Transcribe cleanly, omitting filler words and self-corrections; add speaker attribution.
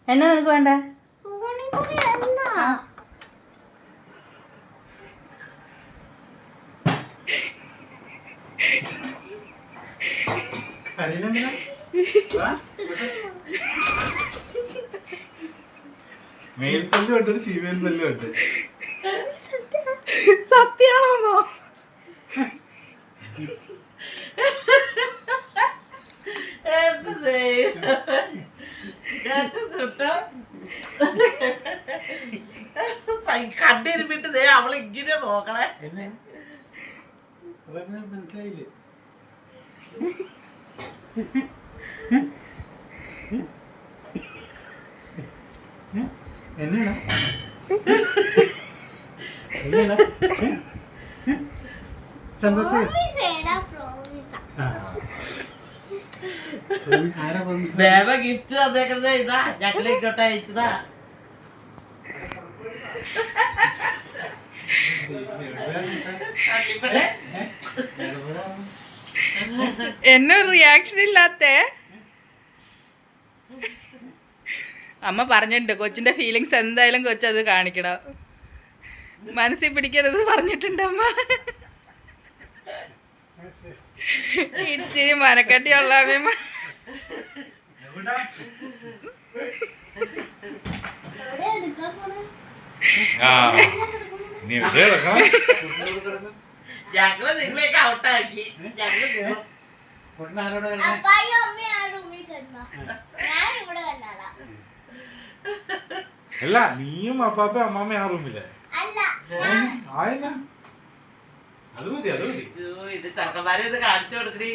Speaker 1: എന്നാ നിനക്ക് വേണ്ട?
Speaker 2: മെയിൽ പല്ലും ഉണ്ട്, ഫീമെയിൽ പല്ലും ഉണ്ട്.
Speaker 1: സത്യാണോ?
Speaker 3: കണ്ടിരുന്നിട്ട് അവളിങ്ങനെ നോക്കണേ.
Speaker 2: മനസ്സിലായില്ലേ? എന്നാ സന്തോഷം.
Speaker 3: ബേബ ഗിഫ്റ്റ് തന്നേക്കുന്നത് ഇതാ, ഞങ്ങളെ ഇങ്ങോട്ട് അയച്ചതാ.
Speaker 1: എന്നെ റിയാക്ഷൻ ഇല്ലാത്തേ? അമ്മ പറഞ്ഞിട്ടുണ്ട് കൊച്ചിന്റെ ഫീലിങ്സ് എന്തായാലും കൊച്ചത് കാണിക്കണം, മനസ്സിൽ പിടിക്കരുത് പറഞ്ഞിട്ടുണ്ട് അമ്മ. ഇച്ചിരി മനക്കട്ടിയുള്ള അമ്മ.
Speaker 3: ഞങ്ങള് നിങ്ങളെയൊക്കെ ഔട്ടാക്കി.
Speaker 2: അല്ല, നീയും അപ്പാപ്പ അമ്മാമ്മ ആ റൂമിലെ ആയില്ല. അത് മതി, അത് മതി.
Speaker 3: ഇത് ചെറുക്കന്മാരെ ഇത് കാണിച്ചു കൊടുക്കണേ.